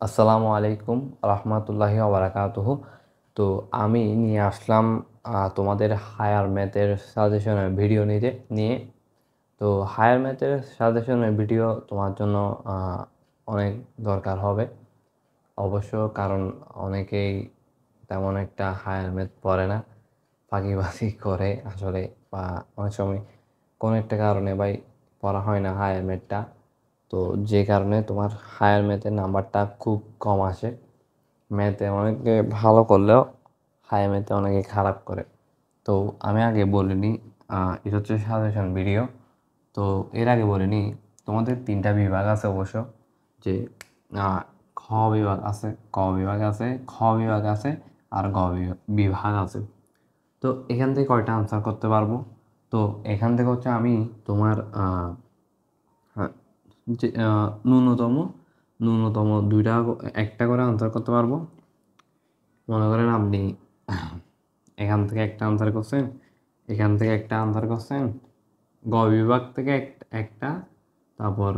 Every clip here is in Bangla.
আসসালামু আলাইকুম রহমতুল্লাহি ওবারাকাতুহু। তো আমি নিয়ে আসলাম তোমাদের হায়ার ম্যাথের সাজেশনের ভিডিও নিয়ে। তো হায়ার ম্যাথের সাজেশনের ভিডিও তোমার জন্য অনেক দরকার হবে অবশ্য, কারণ অনেকেই তেমন একটা হায়ার ম্যাথ পড়ে না, ফাঁকিবাজি করে আসলে, বা অনেক সময় কোনো একটা কারণে ভাই পড়া হয় না হায়ার ম্যাথটা। তো যে কারণে তোমার হায়ার ম্যাথের নাম্বারটা খুব কম আসে। ম্যাথে অনেকে ভালো করলেও হায়ার ম্যাথে অনেকে খারাপ করে। তো আমি আগে বলিনি, এটা হচ্ছে সাজেশন ভিডিও। তো এর আগে বলিনি, তোমাদের তিনটা বিভাগ আছে অবশ্য, যে খ বিভাগ আছে, ক বিভাগ আছে, খ বিভাগ আছে, আর গ বিভাগ আছে। তো এখান থেকে কয়টা আনসার করতে পারবো? তো এখান থেকে হচ্ছে আমি তোমার হ্যাঁ, যে ন্যূনতম ন্যূনতম একটা করে আনসার করতে পারবো। মনে করেন আপনি এখান থেকে একটা আনসার করছেন, এখান থেকে একটা আনসার করছেন, গ বিভাগ থেকে একটা, তারপর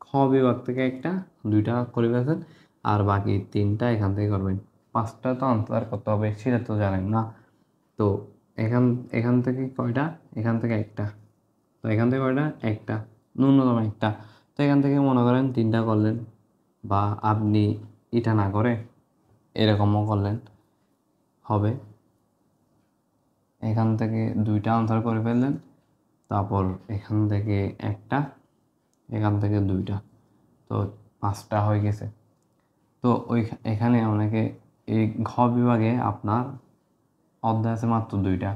খ বিভাগ থেকে একটা, দুইটা করে ফেলছেন, আর বাকি তিনটা এখান থেকে করবেন। পাঁচটা তো আনসার করতে হবে, সেটা তো জানেন না। তো এখান এখান থেকে কয়টা? এখান থেকে একটা। তো এখান থেকে কয়টা? একটা, ন্যূনতম একটা। তো এখান থেকে মনে করেন তিনটা করলেন, বা আপনি এটা না করে এরকমও করলেন, হবে। এখান থেকে দুইটা আনসার করে ফেললেন, তারপর এখান থেকে একটা, এখান থেকে দুইটা, তো পাঁচটা হয়ে গেছে। তো এখানে অনেকে এই ঘ বিভাগে আপনার অধ্যায় আছে মাত্র দুইটা।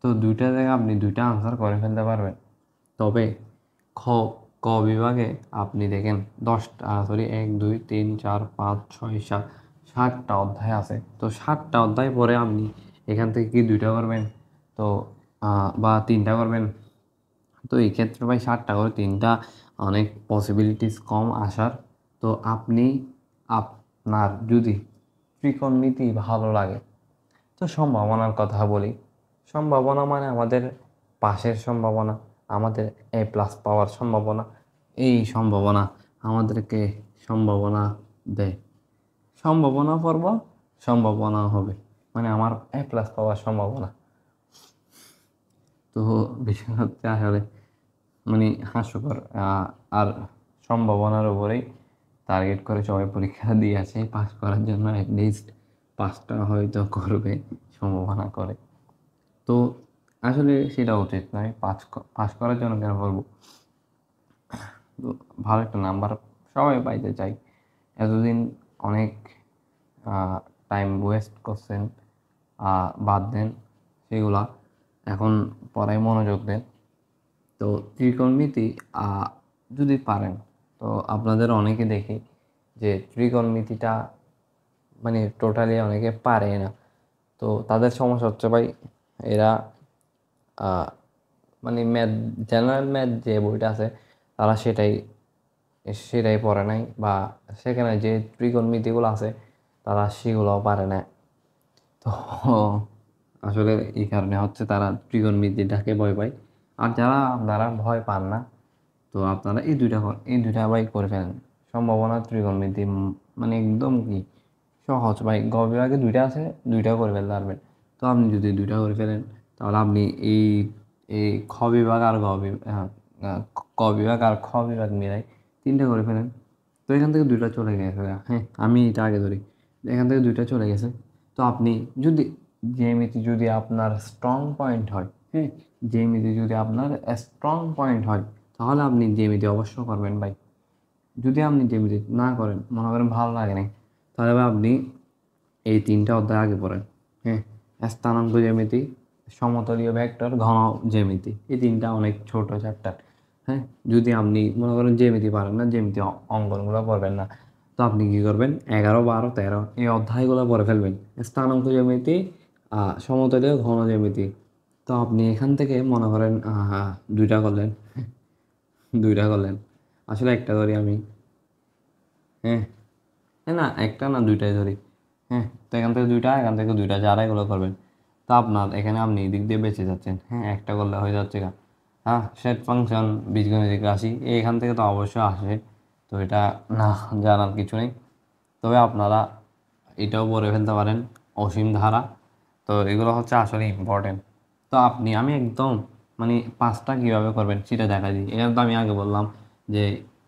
তো দুইটা জায়গায় আপনি দুইটা আনসার করে ফেলতে পারবেন। তবে খ ক বিভাগে আপনি দেখেন 10টা, সরি, 1 2 3 4 5 6 7, 7টা অধ্যায় আছে। তো 7টা অধ্যায় পরে আপনি এখান থেকে কি দুইটা করবেন? তো বা তিনটা করবেন। তো এই ক্ষেত্রে ভাই 7টা করে তিনটা অনেক পসিবিলিটিস কম আসার। তো আপনি আপনার যদি ত্রিকোণমিতি ভালো লাগে, তো সম্ভাবনার কথা বলি। সম্ভাবনা মানে আমাদের পাশের সম্ভাবনা, আমাদের A+ পাওয়ার সম্ভাবনা। এই সম্ভাবনা আমাদেরকে সম্ভাবনা দেয়। সম্ভাবনা পড়ব, সম্ভাবনা হবে, মানে আমার A+ পাওয়ার সম্ভাবনা। তো বিষয় হচ্ছে আসলে মানে হাস্যকর। আর সম্ভাবনার উপরেই টার্গেট করে সবাই পরীক্ষা দিয়ে আছে পাস করার জন্য। অ্যাটলিস্ট পাসটা হয়তো করবে সম্ভাবনা করে। তো আসলে সেটা উচিত নয়। পাস করার জন্য কেন করবো? তো ভালো একটা নাম্বার সবাই পাইতে চাই। এতদিন অনেক টাইম ওয়েস্ট করছেন, বাদ দেন সেগুলা, এখন পড়ায় মনোযোগ দেন। তো ত্রিকোণমিতি যদি পারেন, তো আপনাদের অনেকে দেখি যে ত্রিকোণমিতিটা মানে টোটালি অনেকে পারে না। তো তাদের সমস্যা হচ্ছে ভাই, এরা মানে ম্যাথ, জেনারেল ম্যাথ যে বইটা আছে, তারা সেটাই সেটাই পড়ে নাই, বা সেখানে যে ত্রিকোণমিতিগুলো আছে তারা সেগুলোও পারে না। তো আসলে এই কারণে হচ্ছে তারা ত্রিকোণমিতিটাকে ভয় পায়। আর যারা আপনারা ভয় পান না, তো আপনারা এই দুইটা ভাই করে ফেলেন। সম্ভাবনা, ত্রিকোণমিতি, মানে একদম কি সহজ ভাই। গ বিভাগে দুইটা আছে, দুইটা করে ফেলতে পারবেন। তো আপনি যদি দুইটা করে ফেলেন, তাহলে আপনি এই এই খ বিভাগ আর ক বিভাগ আর খ বিভাগ মিলাই তিনটা করে ফেলেন। তো এখান থেকে দুইটা চলে গেছে। হ্যাঁ, আমি এটা আগে ধরি, এখান থেকে দুইটা চলে গেছে। তো আপনি যদি জ্যামিতি যদি আপনার স্ট্রং পয়েন্ট হয়, হ্যাঁ, জ্যামিতি যদি আপনার স্ট্রং পয়েন্ট হয়, তাহলে আপনি জ্যামিতি অবশ্য করবেন ভাই। যদি আপনি জ্যামিতি না করেন, মনে করেন ভালো লাগে নাই, তাহলে ভাই আপনি এই তিনটা অধ্যায় আগে পড়েন। হ্যাঁ, স্থানাঙ্ক জ্যামিতি, সমতলীয় ভেক্টর, ঘন জ্যামিতি, এই তিনটা অনেক ছোট চ্যাপ্টার। হ্যাঁ, যদি আপনি মনে করেন জ্যামিতি পারেন না, জ্যামিতি অঙ্কনগুলো পড়বেন না, তো আপনি কি করবেন? 11 12 13 এই অধ্যায়গুলো পড়ে ফেলবেন। স্থানাঙ্ক জ্যামিতি, সমতলীয় ঘন জ্যামিতি। তো আপনি এখান থেকে মনে করেন দুইটা করলেন, দুইটা করলেন, আসলে একটা ধরি আমি। হ্যাঁ, না, একটা না, দুইটাই ধরি। হ্যাঁ, তো এখান থেকে দুইটা, এখান থেকে দুইটা, যারা এগুলো করবেন। তো আপনার এখানে আপনি এদিক দিয়ে বেঁচে যাচ্ছেন। হ্যাঁ, একটা করলে হয়ে যাচ্ছে গা। হ্যাঁ, সেট ফাংশন, বীজগণিতিক রাশি এখান থেকে তো অবশ্যই আসে। তো এটা না জানার কিছু নেই। তবে আপনারা এটাও পড়ে ফেলতে পারেন অসীম ধারা। তো এগুলো হচ্ছে আসলে ইম্পর্টেন্ট। তো আমি একদম মানে 5টা কীভাবে করবেন সেটা দেখা দিই। এখানে তো আমি আগে বললাম যে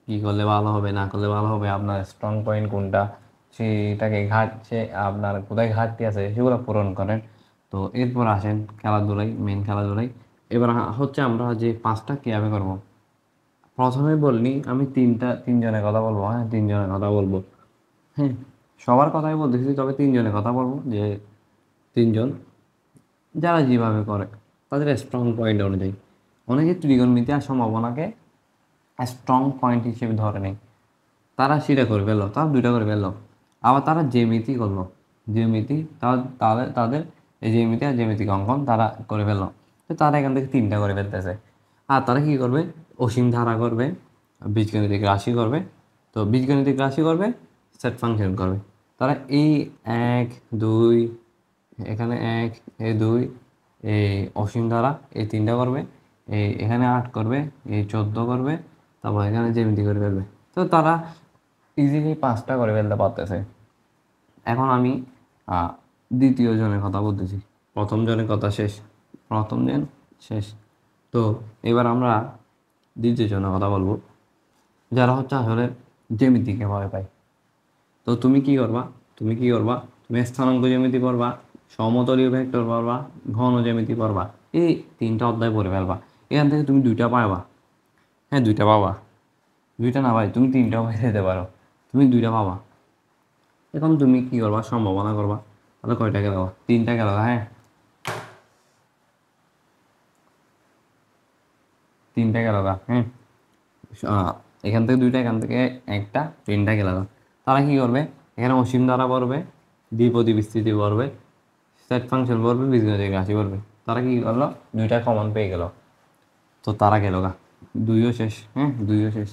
কী করলে ভালো হবে, না করলে ভালো হবে, আপনার স্ট্রং পয়েন্ট কোনটা, সেটাকে আপনার কোথায় ঘাটতি আছে সেগুলো পূরণ করেন। তো এরপর আসেন খেলাধুলায়, মেন খেলাধুলায়। এবার হচ্ছে আমরা যে 5টা কীভাবে করবো। প্রথমে বললি আমি তিনজনের কথা বলবো, হ্যাঁ 3জনের কথা বলবো। হ্যাঁ, সবার কথাই বলতেছি, তবে 3জনের কথা বলবো, যে 3জন যারা যেভাবে করে তাদের স্ট্রং পয়েন্ট অনুযায়ী। অনেকে ত্রিকোণমিতি আর সম্ভাবনাকে স্ট্রং পয়েন্ট হিসেবে ধরে নেয়, তারা সেটা করে ফেললো, তারা 2টা করে ফেললো। আবার তারা জ্যামিতি করলো, জ্যামিতি তাদের তাদের এই জ্যামিতি আর জ্যামিতিক অঙ্কন তারা করে ফেললো। তো তারা এখান থেকে 3টা করে ফেলতেছে। আর তারা কী করবে, অসীম ধারা করবে, বীজগণিতিক রাশি করবে। তো বীজগণিতিক রাশি করবে, সেট ফাংশন করবে। তারা এই 1 2 এখানে 1 এই 2 এই অসীম ধারা এই 3টা করবে, এখানে 8 করবে, এই 14 করবে, তারপর এখানে জ্যামিতি করে ফেলবে। তো তারা ইজিলি 5টা করে ফেলতে পারতেছে। এখন আমি দ্বিতীয় জনের কথা বলতেছি, প্রথম জনের কথা শেষ, প্রথম জন শেষ। তো এবার আমরা দ্বিতীয় জনের কথা বলবো, যারা হচ্ছে আসলে জ্যামিতিকে ভয় পায়। তো তুমি কি করবা, তুমি স্থানাঙ্ক জ্যামিতি পড়বা, সমতলীয় ভেক্টর পড়বা, ঘন জ্যামিতি পড়বা, এই 3টা অধ্যায় পড়ে ফেলবা। এখান থেকে তুমি 2টা পাবা, হ্যাঁ 2টা পাবা, 2টা না ভাই তুমি 3টাও পেয়ে যেতে পারো, তুমি 2টা পাবা। এখন তুমি কি করবা, সম্ভাবনা করবা। তাহলে কয়টা গেল, 3টা গেল, হ্যাঁ 3টা গেল, হ্যাঁ এখান থেকে 2টা, এখান থেকে 1টা, 3টা গেল। তারা কি করবে, এখানে অসীম ধারা পড়বে, দ্বিপদী বিস্তৃতি পড়বে, সেট ফাংশন পড়বে, বীজগণিতিক রাশি পড়বে। তারা কি করলো, 2টা কমন পেয়ে গেল। তো তারা গেল 2ও শেষ, হ্যাঁ 2ও শেষ।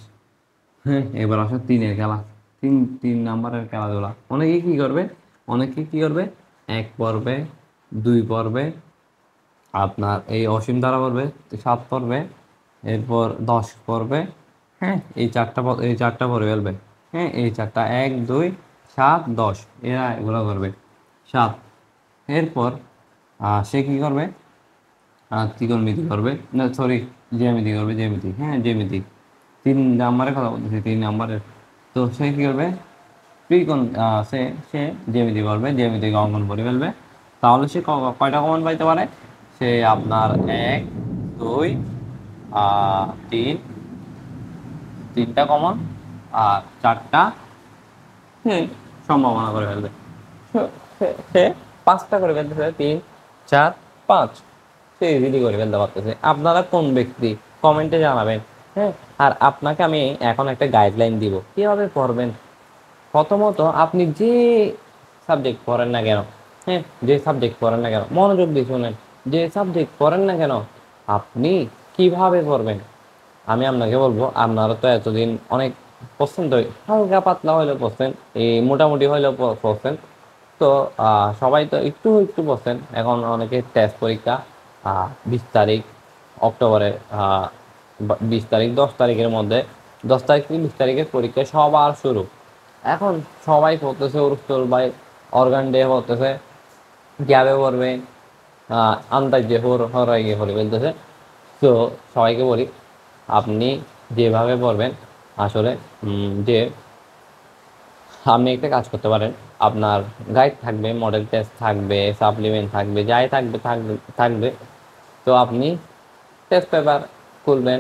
হ্যাঁ এবার আসো 3-এর খেলা, 3 নাম্বারের খেলাধুলা। অনেকে কি করবে 1 পর্বে, 2 পর্বে, আপনার এই অসীম ধারা পড়বে, 7 পড়বে, এরপর 10 পড়বে, হ্যাঁ এই চারটা পড়ে ফেলবে। হ্যাঁ এই চারটা 1 2 7 10 এরা এগুলো করবে 7। এরপর সে কী করবে, ত্রিকোণমিতি করবে, না সরি জ্যামিতি করবে, হ্যাঁ জ্যামিতি 3 নাম্বারের কথা বলতেছি, 3 নাম্বারের। তো সে কী করবে, ত্রিকোণ সে সে জ্যামিতি করবে, জ্যামিতিক অঙ্কন করে ফেলবে। তাহলে সে কয়টা কমন পাইতে পারে, সে আপনার 1 2 3, 3টা কমন আর 4টা সম্ভাবনা করে ফেলবে। সে 5টা করে ফেলতেছে, 3 4 5, সে ইজিলি করে ফেলতে পারতেছে। আপনারা কোন ব্যক্তি কমেন্টে জানাবেন। হ্যাঁ আর আপনাকে আমি এখন একটা গাইডলাইন দিব কীভাবে পড়বেন। প্রথমত আপনি যে সাবজেক্ট পড়েন না কেন, হ্যাঁ যে সাবজেক্ট পড়েন না কেন, মনোযোগ দিয়ে শুনেন, যে সাবজেক্ট পড়েন না কেন আপনি কিভাবে পড়বেন। আমি আপনাকে বলবো, আপনারা তো এতদিন অনেক পড়ছেন, তো হালকা পাতলা হইলেও পড়ছেন, এই মোটামুটি হইলেও পড়ছেন। তো সবাই তো একটু একটু পড়ছেন। এখন অনেকে টেস্ট পরীক্ষা 20 তারিখ অক্টোবরের, 20 তারিখ 10 তারিখের মধ্যে, 10 তারিখ থেকে 20 তারিখের পরীক্ষা সবার শুরু। এখন সবাই পড়তেছে উরুস্তুল ভাই, অর্গান ডে পড়তেছে, গ্যাবে পড়বে, আন্দাজ যে হরাই গিয়ে পড়ে ফেলতেছে। তো সবাইকে বলি, আপনি যেভাবে পড়বেন আসলে, যে আপনি একটা কাজ করতে পারেন, আপনার গাইড থাকবে, মডেল টেস্ট থাকবে, সাপ্লিমেন্ট থাকবে, যাই থাকবে। তো আপনি টেস্ট পেপার খুলবেন,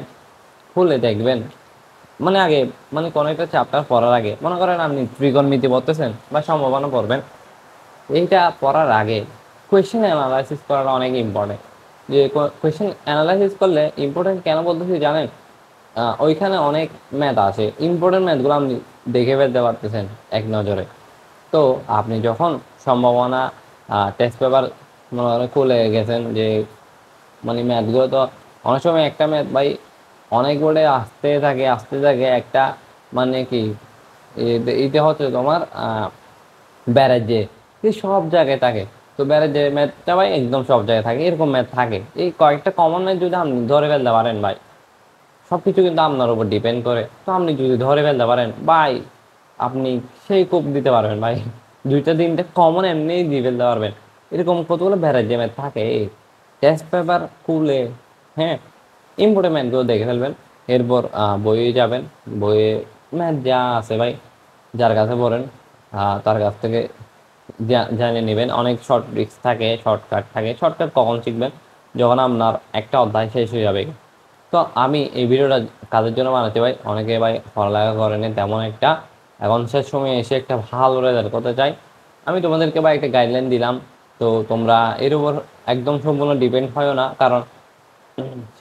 খুলে দেখবেন, মানে আগে মানে কোনো একটা চ্যাপ্টার পড়ার আগে, মনে করেন আপনি ত্রিকোণমিতি পড়তেছেন বা সম্ভাবনা পড়বেন, এইটা পড়ার আগে কোয়েশ্চেন অ্যানালাইসিস করাটা অনেক ইম্পর্টেন্ট। যে কোয়েশ্চেন অ্যানালাইসিস করলে ইম্পর্টেন্ট কেন বলতেছি জানেন, ওইখানে অনেক ম্যাথ আছে, ইম্পর্টেন্ট ম্যাথগুলো আপনি দেখে ফেলতে পারতেছেন এক নজরে। তো আপনি যখন সম্ভাবনা টেস্ট পেপার মনে করেন খুলে গেছেন, যে মানে ম্যাথগুলো তো অনেক সময় একটা ম্যাথ ভাই অনেক বোর্ডে আসতে থাকে একটা, মানে কি এইটা হচ্ছে তোমার ব্যারেজে, সব জায়গায় থাকে। তো ব্যারেজে ম্যাথটা ভাই একদম সব জায়গায় থাকে, এরকম ম্যাথ থাকে। এই কয়েকটা কমন ম্যাথ যদি আপনি ধরে ফেলতে পারেন ভাই, সব কিছু কিন্তু আপনার উপর ডিপেন্ড করে। তো আপনি যদি ধরে ফেলতে পারেন ভাই, আপনি সেই কোপ দিতে পারবেন ভাই, 2টা 3টা কমন এমনি দিয়ে ফেলতে পারবেন। এরকম কতগুলো ভ্যারাইটি ম্যাথ থাকে, টেস্ট পেপার খুলে, হ্যাঁ, ইম্পর্টেন্ট ম্যাথগুলো দেখে ফেলবেন। এরপর বইয়ে যাবেন, বইয়ে ম্যাথ যা আছে ভাই, যার কাছে পড়েন তার কাছ থেকে জানে নেবেন। অনেক শর্ট ট্রিক্স থাকে, শর্টকাট থাকে। শর্টকাট কখন শিখবেন? যখন আপনার একটা অধ্যায় শেষ হয়ে যাবে। তো আমি এই ভিডিওটা কাজের জন্য বানাতে ভাই, অনেকে ভাই পড়ালেখা করেনি তেমন একটা, এখন শেষ সময় এসে একটা ভালো রেজাল্ট করতে চাই। আমি তোমাদেরকে ভাই একটা গাইডলাইন দিলাম। তো তোমরা এর উপর একদম সম্পূর্ণ ডিপেন্ড হয় না, কারণ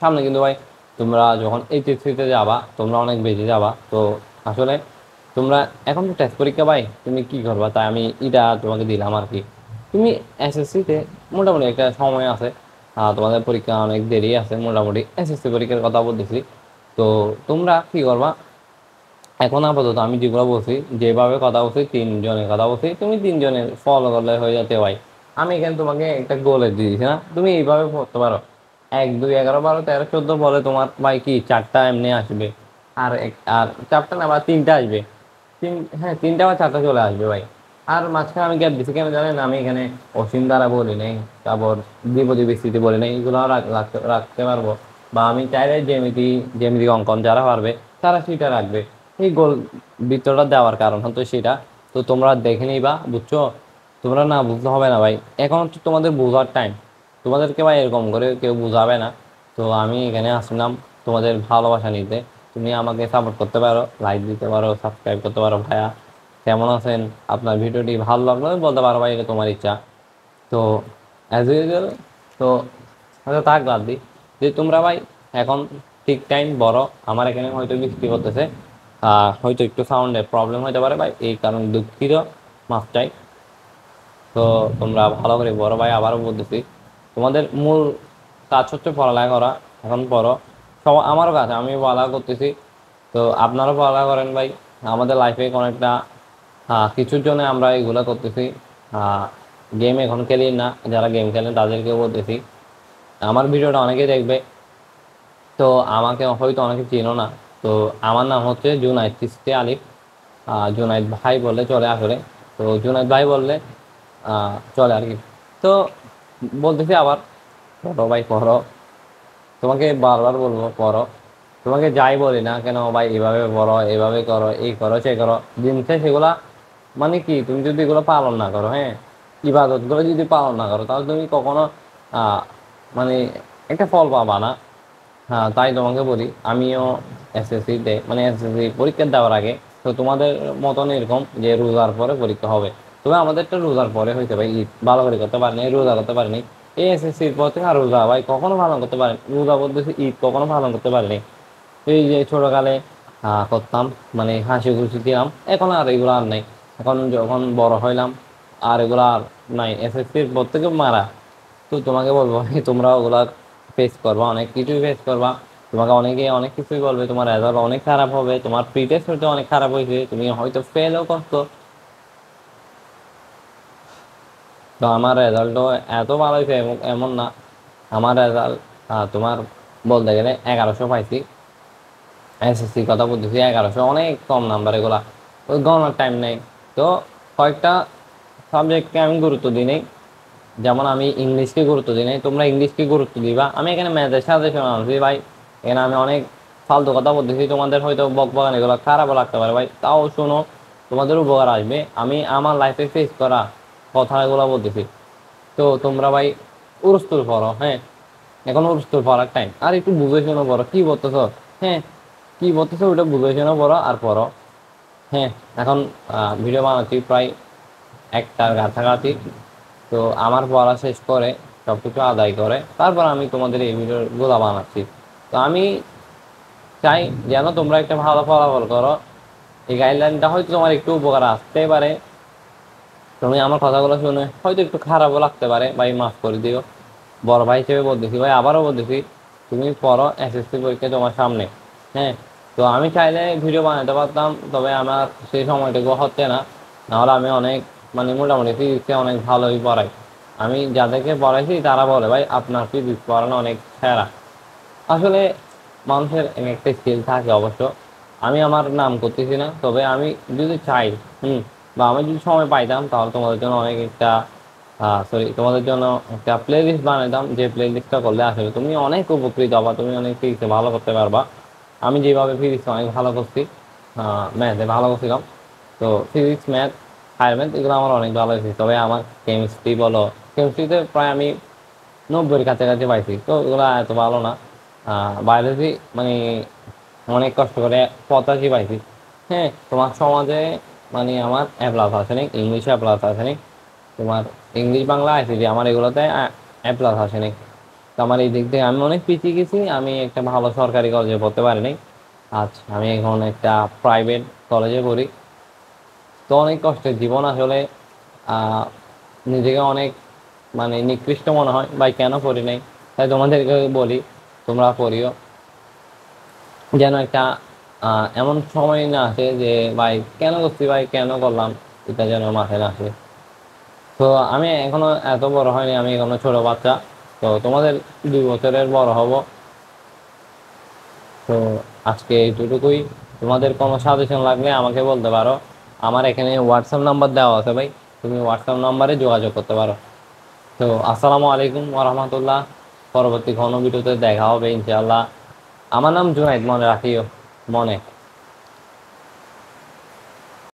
সামনে কিন্তু ভাই তোমরা যখন এইচএসসিতে যাবা তোমরা অনেক বেশি যাবা। তো আসলে তোমরা এখন তো টেস্ট পরীক্ষা ভাই, তুমি কি করবা, তাই আমি এটা তোমাকে দিলাম আর কি। তুমি এসএসসিতে মোটামুটি একটা সময় আছে, তোমাদের পরীক্ষা অনেক দেরি আছে, মোটামুটি এসএসসি পরীক্ষার কথা বলতেছি। তো তোমরা কি করবা, এখন আপাতত আমি যেগুলো বলছি, যেভাবে কথা বলছি, 3 জনের কথা বলছি, তুমি 3 জনের ফলো করলে হয়ে যেতে ভাই। আমি এখানে তোমাকে একটা গোলে দিয়ে দিচ্ছি না, তুমি এইভাবে পড়তে পারো। 1 2 11 12 13 14 বলে তোমার ভাই কি 4টা এমনি আসবে, আর 4টা না বা 3টা আসবে। হ্যাঁ, 3টা বা 4টা চলে আসবে ভাই। আর মাঝখানে আমি গ্যাপ দিচ্ছি কেন জানেন? আমি এখানে অসীম দ্বারা বলি নাই, তারপর দ্বিপদী বিস্তৃতি বলি নাই, এগুলো রাখতে পারবো। বা আমি চাইলে জ্যামিতিক অঙ্কন যারা পারবে তারা সেটা রাখবে। এই গোল বৃত্তটা দেওয়ার কারণ হতো সেটা। তো তোমরা দেখে নিবা, বুঝছো? তোমরা না বুঝতে হবে না ভাই, এখন হচ্ছে তোমাদের বোঝার টাইম। তোমাদেরকে ভাই এরকম করে কেউ বুঝাবে না। তো আমি এখানে আসলাম তোমাদের ভালোবাসা নিতে। তুমি আমাকে সাপোর্ট করতে পারো, লাইক দিতে পারো, সাবস্ক্রাইব করতে পারো। ভাইয়া কেমন আছেন? আপনার ভিডিওটি ভালো লাগলো বলতে পারো ভাই, এটা তোমার ইচ্ছা। তো অ্যাজ ইউজুয়াল, তো হয়তো থাক বাদ দিই, যে তোমরা ভাই এখন ঠিক টাইম বড়। আমার এখানে হয়তো বৃষ্টি করতেছে, হয়তো একটু সাউন্ডের প্রবলেম হতে পারে ভাই, এই কারণে দুঃখিত, মাফ চাই। তো তোমরা ভালো করে বড় ভাই, আবারও বলতেছি, তোমাদের মূল কাজ হচ্ছে পড়ালেখা করা। এখন পড়ো, সব আমারও কাজ, আমি পড়ালেখা করতেছি। তো আপনারাও পড়ালেখা করেন ভাই। আমাদের লাইফে অনেকটা কিছুর জন্য আমরা এগুলো করতেছি। গেম এখন খেলি না, যারা গেম খেলেন তাদেরকেও বলতেছি, আমার ভিডিওটা অনেকে দেখবে। তো আমাকে হয়তো অনেকে চিনো না। তো আমার নাম হচ্ছে জুনাইদ চিশতি আলিফ, জুনাইদ ভাই বললে চলে আসলে। তো জুনাইদ ভাই বললে চলে আর কি। তো বলতেছি আবার, পড়ো ভাই পড়ো, তোমাকে বারবার বলবো পড়ো। তোমাকে যাই বলি না কেন ভাই, এভাবে পড়ো, এভাবে করো, এই করো, সে করো, দিনকে সেগুলা মানে কি, তুমি যদি এগুলো পালন না করো, হ্যাঁ, ইবাদত গুলো যদি পালন না করো, তাহলে তুমি কখনো আহ মানে একটা ফল পাবা না। হ্যাঁ, তাই তোমাকে বলি, আমিও এসএসসিতে মানে এসএসসি পরীক্ষা দেওয়ার আগে, তো তোমাদের মতন এরকম যে রোজার পরে পরীক্ষা হবে। তবে আমাদেরটা রোজার পরে হয়েছে ভাই, ঈদ ভালো করে করতে পারিনি, রোজা করতে পারিনি। এই এসএসসির পর থেকে আর রোজা ভাই কখনো পালন করতে পারিনি, রোজা বলতেছি ঈদ কখনো পালন করতে পারিনি। এই যে ছোটকালে করতাম, মানে হাসি খুশি দিলাম, এখন আর এগুলো আর নাই। এখন যখন বড় হইলাম আর এগুলো আর নাই, এসএসসির পর থেকে মারা। তো তোমাকে বলবো তোমরা ওগুলা ফেস করবা, অনেক কিছুই ফেস করবা। তোমাকে অনেকে অনেক কিছুই বলবে, তোমার রেজাল্ট অনেক খারাপ হবে, তোমার প্রি টেস্ট হয়তো অনেক খারাপ হয়েছে, তুমি হয়তো ফেলও করতো। তো আমার রেজাল্টও এত ভালো হয়েছে এমন না। আমার রেজাল্ট তোমার বলতে গেলে 1100 পাইছি। এসএসসি কথা বলতেছি, 1100 অনেক কম নাম্বার এগুলা, ওই গণার টাইম নেই। তো কয়েকটা সাবজেক্টকে আমি গুরুত্ব দিই নাই, যেমন আমি ইংলিশকে গুরুত্ব দিই নাই, তোমরা ইংলিশকে গুরুত্ব দিবা। আমি এখানে ম্যাথের সাজেশন আনছি ভাই, এখানে আমি অনেক ফালতু কথা বলতেছি, তোমাদের হয়তো বকবকানি এগুলো খারাপও লাগতে পারে ভাই, তাও শোনো, তোমাদের উপকার আসবে। আমি আমার লাইফে ফেস করা কথাগুলো বলতেছি। তো তোমরা ভাই উরস্তুর পড়ো, হ্যাঁ, এখন উরস্তুর পড়ার টাইম, আর একটু বুঝে শোনো পড়ো, কি বলতেছো, হ্যাঁ, কি বলতেছো ওটা বুঝে শোনো পড়ো আর পড়ো। হ্যাঁ, এখন ভিডিও বানাচ্ছি প্রায় 1টার কাছাকাছি। তো আমার পড়া শেষ করে সব কিছু আদায় করে তারপর আমি তোমাদের এই ভিডিওগুলো বানাচ্ছি। তো আমি চাই যেন তোমরা একটা ভালো ফলাফল করো। এই গাইডলাইনটা হয়তো তোমার একটু উপকার আসতে পারে, তুমি আমার কথাগুলো শুনে হয়তো একটু খারাপও লাগতে পারে ভাই, মাফ করে দিও। বড় ভাই হিসেবে বলতেছি ভাই, আবারও বলতেছি, তুমি পড়ো, এসএসসি পরীক্ষা তোমার সামনে। হ্যাঁ, তো আমি চাইলে ভিডিও বানাতে পারতাম, তবে আমার সেই সময়টুকু হচ্ছে না। নাহলে আমি অনেক মানে মোটামুটি ফিজিক্সে অনেক ভালোই পড়াই। আমি যাদেরকে পড়াইছি তারা বলে ভাই আপনার ফিজিক্স পড়ানো অনেক সেরা। আসলে মানুষের একটা স্কিল থাকে অবশ্য, আমি আমার নাম করতেছি না, তবে আমি যদি চাই, বা আমি যদি সময় পাইতাম, তাহলে তোমাদের জন্য অনেক একটা তোমাদের জন্য একটা প্লে লিস্ট বানাইতাম, যে প্লে লিস্টটা করলে আসলে তুমি অনেক উপকৃত হবা, তুমি অনেক ফিজিক্সে ভালো করতে পারবা। আমি যেভাবে ফিজিক্স অনেক ভালো করছি, ম্যাথে ভালো করছিলাম, তো ফিজিক্স, ম্যাথ, হায়ার ম্যাথ এগুলো আমার অনেক ভালো হয়েছে। তবে আমার কেমিস্ট্রি বলো, কেমিস্ট্রিতে প্রায় আমি 90-এর কাছাকাছি পাইছি, তো এগুলো এত ভালো না। বায়োলজি মানে অনেক কষ্ট করে 85 পাইছি। হ্যাঁ, তোমার সমাজে মানে আমার এ প্লাস আসেনি, ইংলিশে এ প্লাস আসেনি, তোমার ইংলিশ, বাংলা, আইসিটি আমার এগুলোতে এ প্লাস আসেনি। তো আমার এই দিক থেকে আমি অনেক পিছিয়ে গেছি, আমি একটা ভালো সরকারি কলেজে পড়তে পারিনি। আচ্ছা, আমি এখন একটা প্রাইভেট কলেজে পড়ি। তো অনেক কষ্টের জীবন আসলে। আহ, নিজেকে অনেক মানে নিকৃষ্ট মনে হয় ভাই, কেন পড়ি নাই। তাই তোমাদেরকে বলি, তোমরা পড়িও, যেন একটা এমন সময় না আসে যে ভাই কেন করছি, ভাই কেন করলাম, এটা যেন মাথায় না আসে। তো আমি এখনো এত বড় হয়নি, আমি এখনো ছোট বাচ্চা। তো তোমাদের 2 বছরের বড় হব। তো আজকে এইটুকুই। তোমাদের কোনো সাজেশন লাগলে আমাকে বলতে পারো, আমার এখানে হোয়াটসঅ্যাপ নাম্বার দেওয়া আছে ভাই, তুমি হোয়াটসঅ্যাপ নাম্বারে যোগাযোগ করতে পারো। তো আসসালামু আলাইকুম ওরহমতুল্লাহ। পরবর্তী ঘন ভিডিওতে দেখা হবে ইনশাআল্লাহ। আমার নাম জুনাইদ, মনে রাখিও, মনে।